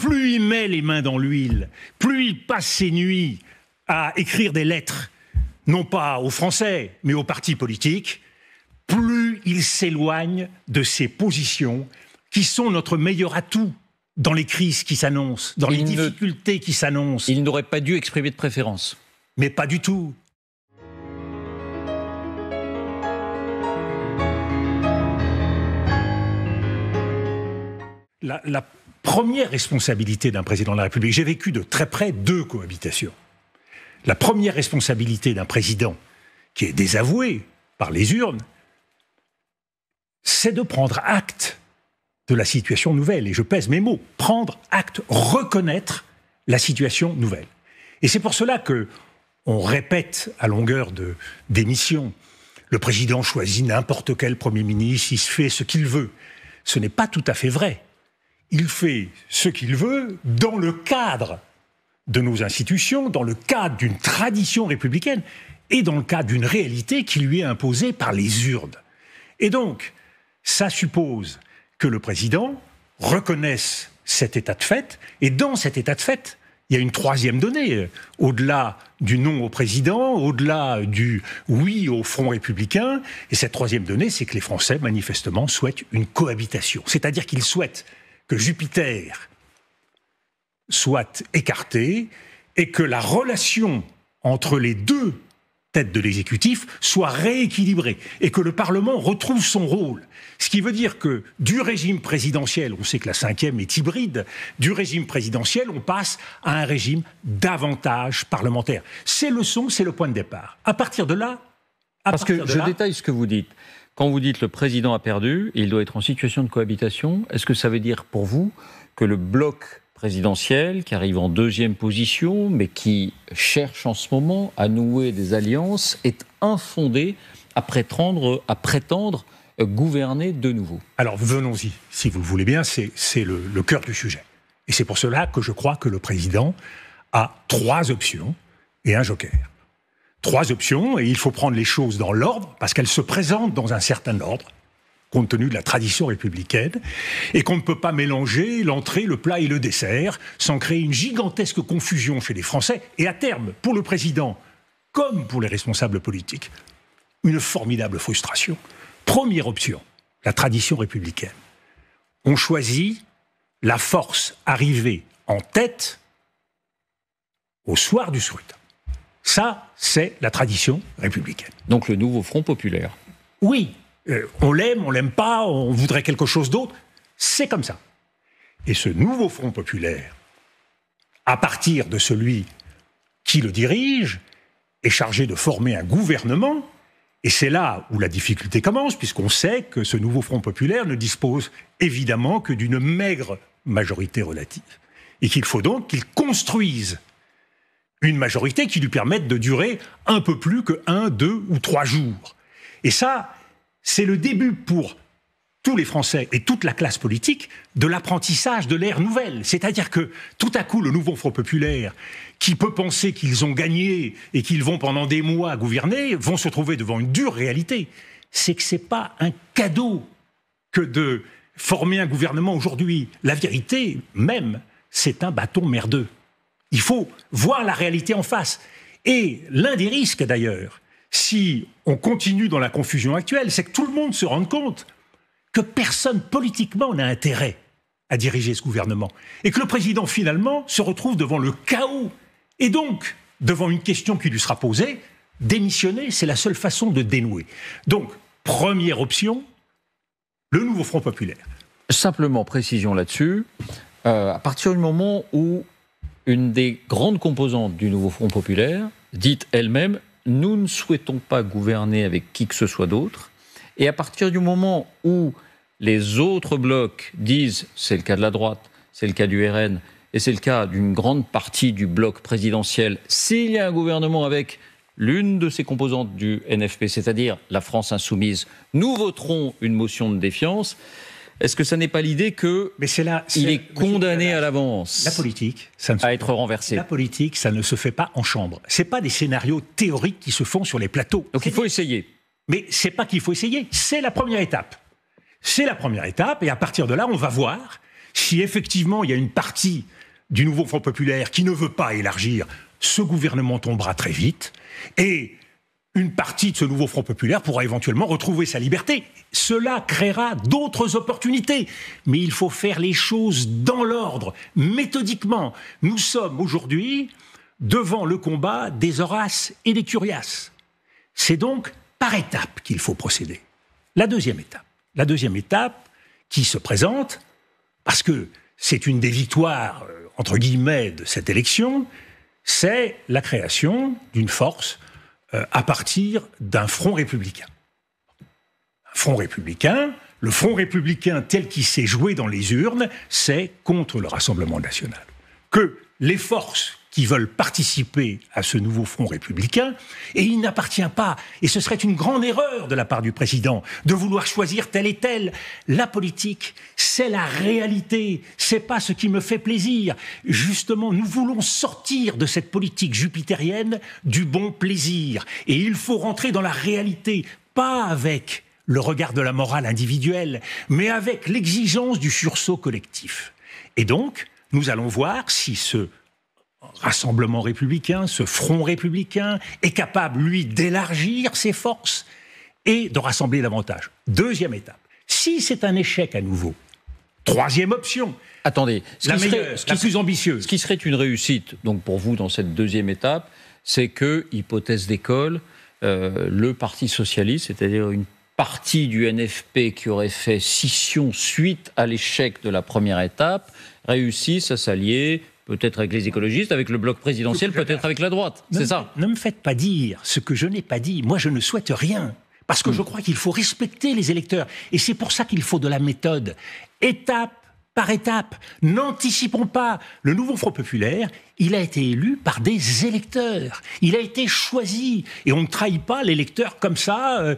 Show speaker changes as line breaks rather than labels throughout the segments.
plus il met les mains dans l'huile, plus il passe ses nuits à écrire des lettres, non pas aux Français, mais aux partis politiques, plus il s'éloigne de ses positions qui sont notre meilleur atout dans les crises qui s'annoncent, dans les difficultés qui s'annoncent.
Il n'aurait pas dû exprimer de préférence.
Mais pas du tout. La première responsabilité d'un président de la République, j'ai vécu de très près 2 cohabitations. La première responsabilité d'un président qui est désavoué par les urnes, c'est de prendre acte de la situation nouvelle. Et je pèse mes mots, prendre acte, reconnaître la situation nouvelle. Et c'est pour cela que on répète à longueur d'émissions, le président choisit n'importe quel Premier ministre, il se fait ce qu'il veut. Ce n'est pas tout à fait vrai. Il fait ce qu'il veut dans le cadre de nos institutions, dans le cadre d'une tradition républicaine et dans le cadre d'une réalité qui lui est imposée par les urnes. Et donc, ça suppose que le président reconnaisse cet état de fait, et dans cet état de fait, il y a une troisième donnée, au-delà du non au président, au-delà du oui au front républicain, et cette troisième donnée, c'est que les Français, manifestement, souhaitent une cohabitation. C'est-à-dire qu'ils souhaitent que Jupiter soit écarté et que la relation entre les 2 têtes de l'exécutif soit rééquilibrée et que le Parlement retrouve son rôle. Ce qui veut dire que du régime présidentiel, on sait que la 5e est hybride, du régime présidentiel, on passe à un régime davantage parlementaire. Ces leçons, c'est le point de départ. À partir de là...
Parce que je détaille ce que vous dites. Quand vous dites le président a perdu, il doit être en situation de cohabitation, est-ce que ça veut dire pour vous que le bloc présidentiel, qui arrive en 2e position, mais qui cherche en ce moment à nouer des alliances, est infondé à prétendre gouverner de nouveau? Alors
venons-y, si vous le voulez bien, c'est le cœur du sujet. Et c'est pour cela que je crois que le président a 3 options et un joker. 3 options, et il faut prendre les choses dans l'ordre, parce qu'elles se présentent dans un certain ordre, compte tenu de la tradition républicaine, et qu'on ne peut pas mélanger l'entrée, le plat et le dessert, sans créer une gigantesque confusion chez les Français, et à terme, pour le président, comme pour les responsables politiques, une formidable frustration. Première option, la tradition républicaine. On choisit la force arrivée en tête au soir du scrutin. Ça, c'est la tradition républicaine.
Donc le nouveau Front populaire.
Oui, on l'aime pas, on voudrait quelque chose d'autre. C'est comme ça. Et ce nouveau Front populaire, à partir de celui qui le dirige, est chargé de former un gouvernement. Et c'est là où la difficulté commence, puisqu'on sait que ce nouveau Front populaire ne dispose évidemment que d'une maigre majorité relative. Et qu'il faut donc qu'il construise une majorité qui lui permette de durer un peu plus que 1, 2 ou 3 jours. Et ça, c'est le début pour tous les Français et toute la classe politique de l'apprentissage de l'ère nouvelle. C'est-à-dire que tout à coup, le nouveau Front populaire, qui peut penser qu'ils ont gagné et qu'ils vont pendant des mois gouverner, vont se trouver devant une dure réalité. C'est que c'est pas un cadeau que de former un gouvernement aujourd'hui. La vérité même, c'est un bâton merdeux. Il faut voir la réalité en face. Et l'un des risques, d'ailleurs, si on continue dans la confusion actuelle, c'est que tout le monde se rende compte que personne politiquement n'a intérêt à diriger ce gouvernement. Et que le président, finalement, se retrouve devant le chaos. Et donc, devant une question qui lui sera posée, démissionner, c'est la seule façon de dénouer. Donc, première option, le nouveau Front populaire.
Simplement, précision là-dessus. À partir du moment où une des grandes composantes du nouveau Front populaire dit elle-même « Nous ne souhaitons pas gouverner avec qui que ce soit d'autre », et à partir du moment où les autres blocs disent, c'est le cas de la droite, c'est le cas du RN, et c'est le cas d'une grande partie du bloc présidentiel, s'il y a un gouvernement avec l'une de ces composantes du NFP, c'est-à-dire la France insoumise, nous voterons une motion de défiance. Est-ce que ça n'est pas l'idée qu'il est condamné à l'avance
la politique,
à être renversé?
La politique, ça ne se fait pas en chambre. Ce n'est pas des scénarios théoriques qui se font sur les plateaux.
Donc il faut essayer.
Mais ce n'est pas qu'il faut essayer, c'est la première étape. C'est la première étape, et à partir de là, on va voir Si effectivement il y a une partie du nouveau Front populaire qui ne veut pas élargir, ce gouvernement tombera très vite et une partie de ce nouveau Front populaire pourra éventuellement retrouver sa liberté. Cela créera d'autres opportunités. Mais il faut faire les choses dans l'ordre, méthodiquement. Nous sommes aujourd'hui devant le combat des Horaces et des Curiaces. C'est donc par étapes qu'il faut procéder. La deuxième étape qui se présente, parce que c'est une des victoires, entre guillemets, de cette élection, c'est la création d'une force à partir d'un front républicain. Un front républicain, le front républicain tel qu'il s'est joué dans les urnes, c'est contre le Rassemblement national. Que les forces qui veulent participer à ce nouveau front républicain, et il n'appartient pas, et ce serait une grande erreur de la part du président, de vouloir choisir tel et tel. La politique, c'est la réalité, c'est pas ce qui me fait plaisir. Justement, nous voulons sortir de cette politique jupitérienne du bon plaisir, et il faut rentrer dans la réalité, pas avec le regard de la morale individuelle, mais avec l'exigence du sursaut collectif. Et donc, nous allons voir si ce Rassemblement républicain, ce front républicain, est capable, lui, d'élargir ses forces et de rassembler davantage. Deuxième étape. Si c'est un échec à nouveau, troisième option.
Attendez,
la plus ambitieuse.
Ce qui serait une réussite, donc pour vous, dans cette deuxième étape, c'est que, hypothèse d'école, le Parti socialiste, c'est-à-dire une partie du NFP qui aurait fait scission suite à l'échec de la première étape, réussisse à s'allier peut-être avec les écologistes, avec le bloc présidentiel, peut-être avec la droite. C'est ça.
Ne me faites pas dire ce que je n'ai pas dit. Moi, je ne souhaite rien. Parce que je crois qu'il faut respecter les électeurs. Et c'est pour ça qu'il faut de la méthode. Étape par étape. N'anticipons pas. Le nouveau Front populaire, il a été élu par des électeurs. Il a été choisi. Et on ne trahit pas l'électeur comme ça,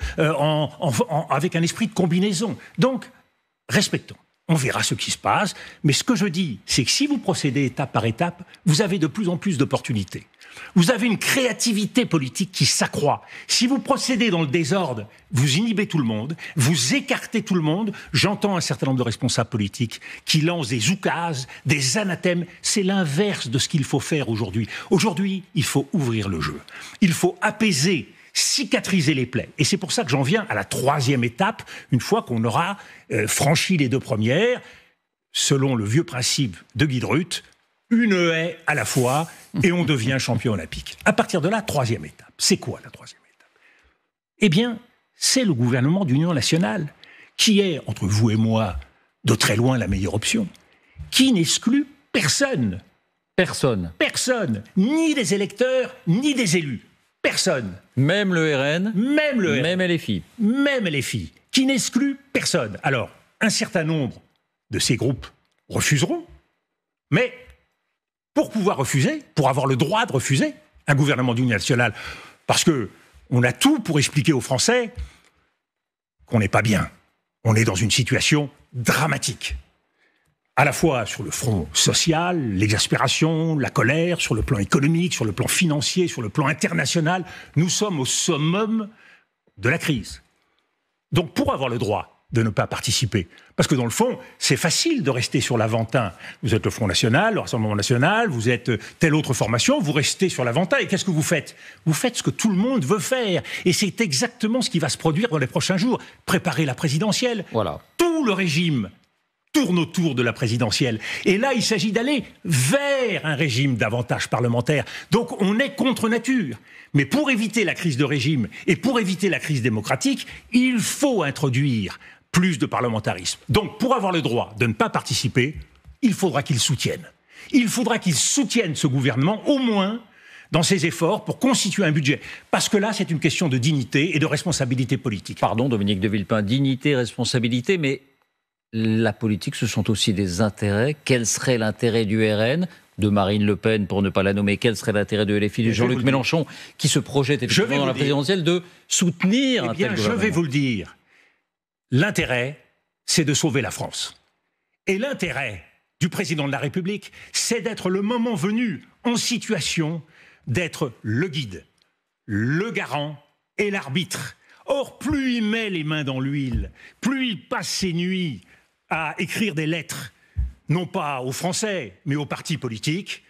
avec un esprit de combinaison. Donc, respectons. On verra ce qui se passe, mais ce que je dis, c'est que si vous procédez étape par étape, vous avez de plus en plus d'opportunités. Vous avez une créativité politique qui s'accroît. Si vous procédez dans le désordre, vous inhibez tout le monde, vous écartez tout le monde. J'entends un certain nombre de responsables politiques qui lancent des oukases, des anathèmes. C'est l'inverse de ce qu'il faut faire aujourd'hui. Aujourd'hui, il faut ouvrir le jeu. Il faut apaiser, cicatriser les plaies. Et c'est pour ça que j'en viens à la troisième étape, une fois qu'on aura franchi les deux premières, selon le vieux principe de Guy Drut, une haie à la fois, et on devient champion olympique. À partir de là, troisième étape. C'est quoi la troisième étape ? Eh bien, c'est le gouvernement d'union nationale, qui est, entre vous et moi, de très loin la meilleure option, qui n'exclut personne.
Personne.
Personne. Ni des électeurs, ni des élus. Personne.
Même le RN.
Même le RN.
Même LFI.
Même LFI. Qui n'exclut personne. Alors, un certain nombre de ces groupes refuseront, mais pour pouvoir refuser, pour avoir le droit de refuser un gouvernement d'union nationale, parce que on a tout pour expliquer aux Français qu'on n'est pas bien. On est dans une situation dramatique. À la fois sur le front social, l'exaspération, la colère, sur le plan économique, sur le plan financier, sur le plan international, nous sommes au summum de la crise. Donc pour avoir le droit de ne pas participer, parce que dans le fond, c'est facile de rester sur l'Aventin. Vous êtes le Front National, le Rassemblement National, vous êtes telle autre formation, vous restez sur l'Aventin, et qu'est-ce que vous faites ? Vous faites ce que tout le monde veut faire, et c'est exactement ce qui va se produire dans les prochains jours. Préparer la présidentielle.
Voilà.
Tout le régime tourne autour de la présidentielle. Et là, il s'agit d'aller vers un régime davantage parlementaire. Donc, on est contre nature. Mais pour éviter la crise de régime et pour éviter la crise démocratique, il faut introduire plus de parlementarisme. Donc, pour avoir le droit de ne pas participer, il faudra qu'il soutienne. Il faudra qu'il soutienne ce gouvernement, au moins, dans ses efforts pour constituer un budget. Parce que là, c'est une question de dignité et de responsabilité politique.
Pardon, Dominique de Villepin, dignité, responsabilité, mais la politique, ce sont aussi des intérêts. Quel serait l'intérêt du RN, de Marine Le Pen, pour ne pas la nommer? Quel serait l'intérêt de LFI, de Jean-Luc Mélenchon, qui se projette effectivement dans la présidentielle, de soutenir un tel gouvernement?
Je vais vous le dire. L'intérêt, c'est de sauver la France. Et l'intérêt du président de la République, c'est d'être le moment venu en situation d'être le guide, le garant et l'arbitre. Or, plus il met les mains dans l'huile, plus il passe ses nuits à écrire des lettres, non pas aux Français, mais aux partis politiques,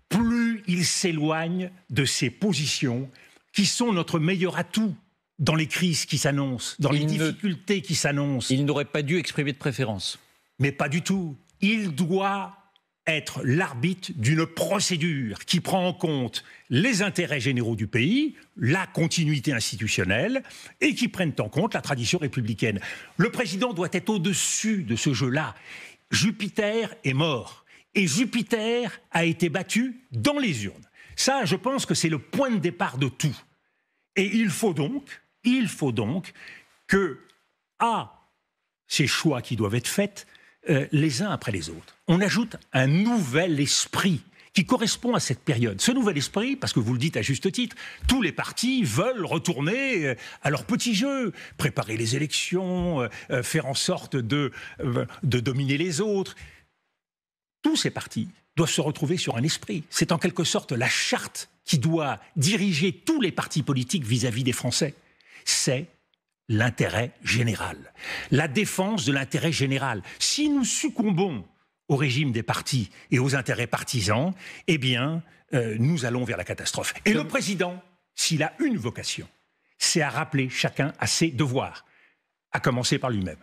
plus ils s'éloignent de ces positions qui sont notre meilleur atout dans les crises qui s'annoncent, dans les difficultés qui s'annoncent.
Il n'aurait pas dû exprimer de préférence.
Mais pas du tout. Il doit être l'arbitre d'une procédure qui prend en compte les intérêts généraux du pays, la continuité institutionnelle, et qui prenne en compte la tradition républicaine. Le président doit être au-dessus de ce jeu-là. Jupiter est mort. Et Jupiter a été battu dans les urnes. Ça, je pense que c'est le point de départ de tout. Et il faut donc que, à ces choix qui doivent être faits, les uns après les autres, on ajoute un nouvel esprit qui correspond à cette période. Ce nouvel esprit, parce que vous le dites à juste titre, tous les partis veulent retourner à leur petit jeu, préparer les élections, faire en sorte de dominer les autres. Tous ces partis doivent se retrouver sur un esprit. C'est en quelque sorte la charte qui doit diriger tous les partis politiques vis-à-vis des Français. C'est l'intérêt général, la défense de l'intérêt général. Si nous succombons au régime des partis et aux intérêts partisans, eh bien, nous allons vers la catastrophe. Et le président, s'il a une vocation, c'est à rappeler chacun à ses devoirs, à commencer par lui-même.